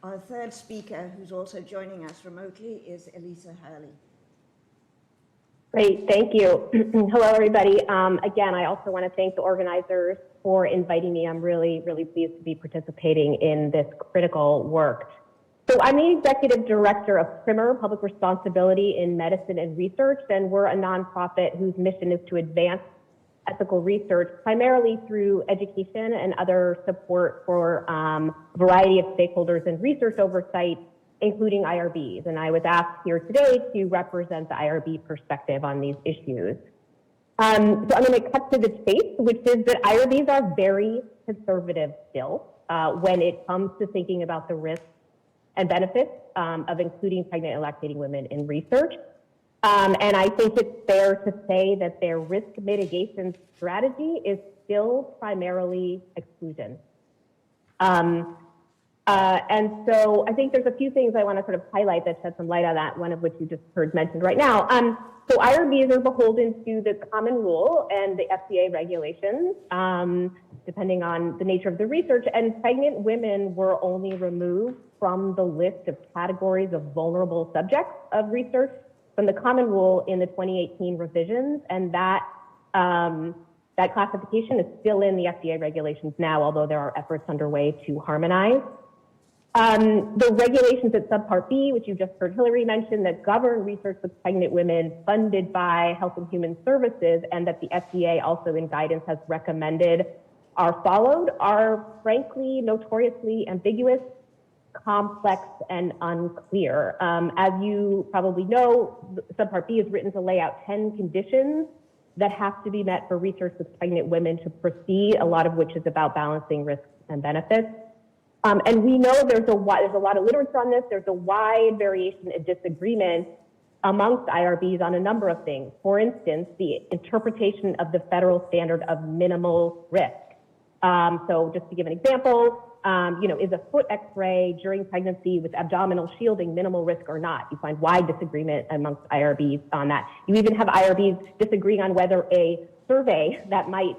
Our third speaker, who's also joining us remotely, is S2 Hurley. Great, thank you. Hello, everybody. Again, I also want to thank the organizers for inviting me. I'm really pleased to be participating in this critical work. So I'm the executive director of Primer, Public Responsibility in Medicine and Research, and we're a nonprofit whose mission is to advance ethical research, primarily through education and other support for a variety of stakeholders and research oversight, including IRBs. And I was asked here today to represent the IRB perspective on these issues. So I'm going to cut to the chase, which is that IRBs are very conservative still when it comes to thinking about the risks and benefits of including pregnant and lactating women in research. And I think it's fair to say that their risk mitigation strategy is still primarily exclusion. And so I think there's a few things I want to sort of highlight that shed some light on that, one of which you just heard mentioned right now. So IRBs are beholden to the common rule and the FDA regulations, depending on the nature of the research, and pregnant women were only removed from the list of categories of vulnerable subjects of research from the common rule in the 2018 revisions, and that classification is still in the FDA regulations now, although there are efforts underway to harmonize. The regulations at Subpart B, which you just heard Hillary mention, that govern research with pregnant women funded by Health and Human Services, and that the FDA also in guidance has recommended are followed, are frankly notoriously ambiguous, complex, and unclear. As you probably know, Subpart B is written to lay out 10 conditions that have to be met for research with pregnant women to proceed, a lot of which is about balancing risks and benefits. And we know there's a lot of literature on this. There's a wide variation and disagreement amongst IRBs on a number of things. For instance, the interpretation of the federal standard of minimal risk. So just to give an example, is a foot X-ray during pregnancy with abdominal shielding minimal risk or not? You find wide disagreement amongst IRBs on that. You even have IRBs disagreeing on whether a survey that might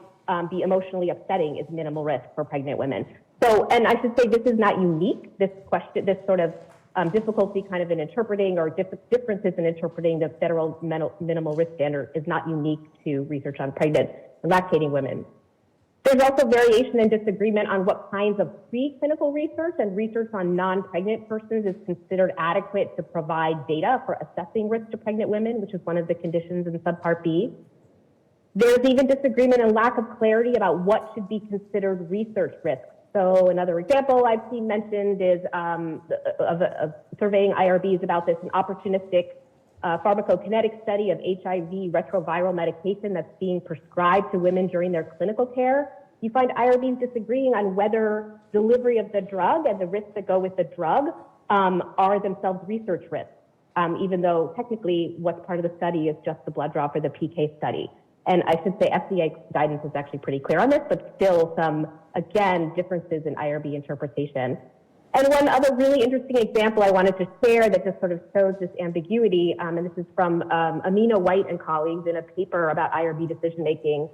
be emotionally upsetting is minimal risk for pregnant women. So, and I should say this is not unique. This question, this sort of difficulty kind of in interpreting or differences in interpreting the federal minimal risk standard is not unique to research on pregnant and lactating women. There's also variation and disagreement on what kinds of preclinical research and research on non-pregnant persons is considered adequate to provide data for assessing risk to pregnant women, which is one of the conditions in Subpart B. There's even disagreement and lack of clarity about what should be considered research risks. So another example I've seen mentioned is of surveying IRBs about this, an opportunistic pharmacokinetic study of HIV retroviral medication that's being prescribed to women during their clinical care. You find IRBs disagreeing on whether delivery of the drug and the risks that go with the drug are themselves research risks, even though technically what's part of the study is just the blood draw for the PK study. And I should say FDA guidance is actually pretty clear on this, but still some, again, differences in IRB interpretation. And one other really interesting example I wanted to share that just sort of shows this ambiguity, and this is from Amina White and colleagues in a paper about IRB decision-making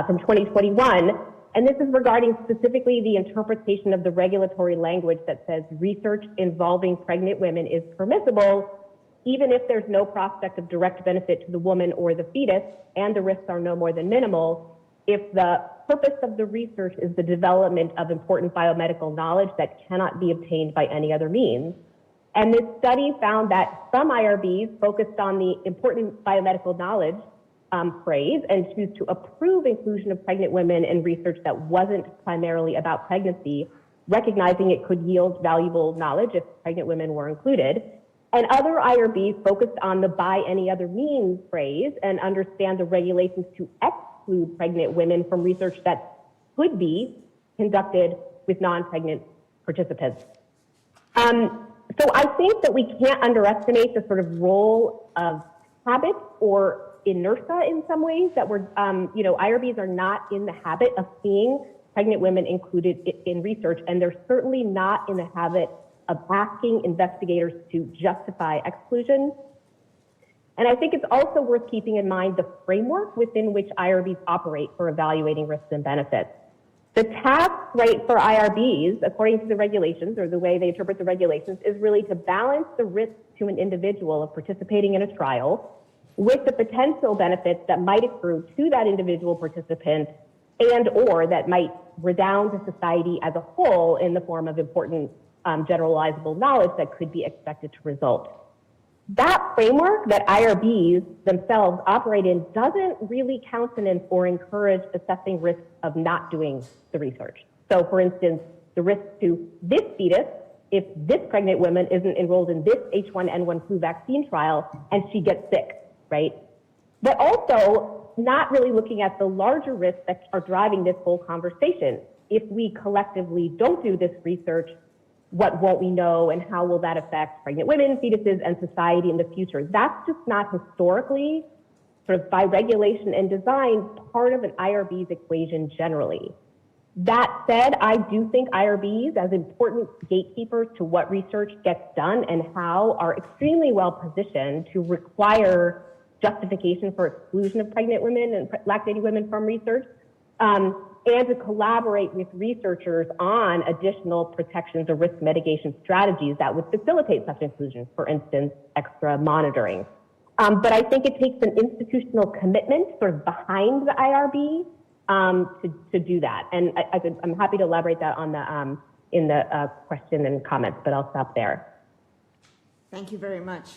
from 2021. And this is regarding specifically the interpretation of the regulatory language that says research involving pregnant women is permissible, even if there's no prospect of direct benefit to the woman or the fetus, and the risks are no more than minimal, if the purpose of the research is the development of important biomedical knowledge that cannot be obtained by any other means. And this study found that some IRBs focused on the important biomedical knowledge phrase and choose to approve inclusion of pregnant women in research that wasn't primarily about pregnancy, recognizing it could yield valuable knowledge if pregnant women were included. And other IRBs focused on the by any other means phrase and understand the regulations to exclude pregnant women from research that could be conducted with non-pregnant participants. So I think that we can't underestimate the sort of role of habit or inertia in some ways that we're, IRBs are not in the habit of seeing pregnant women included in research, and they're certainly not in the habit of asking investigators to justify exclusion. And I think it's also worth keeping in mind the framework within which IRBs operate for evaluating risks and benefits. The task, right, for IRBs, according to the regulations or the way they interpret the regulations, is really to balance the risk to an individual of participating in a trial with the potential benefits that might accrue to that individual participant and or that might redound to society as a whole in the form of important generalizable knowledge that could be expected to result. That framework that IRBs themselves operate in doesn't really countenance or encourage assessing risks of not doing the research. So for instance, the risk to this fetus, if this pregnant woman isn't enrolled in this H1N1 flu vaccine trial and she gets sick, right? But also not really looking at the larger risks that are driving this whole conversation. If we collectively don't do this research, what won't we know and how will that affect pregnant women, fetuses, and society in the future? That's just not historically, sort of by regulation and design, part of an IRB's equation generally. That said, I do think IRBs, as important gatekeepers to what research gets done and how, are extremely well positioned to require justification for exclusion of pregnant women and lactating women from research, and to collaborate with researchers on additional protections or risk mitigation strategies that would facilitate such inclusion, for instance, extra monitoring. But I think it takes an institutional commitment sort of behind the IRB to do that. And I'm happy to elaborate that on the, in the question and comments, but I'll stop there. Thank you very much.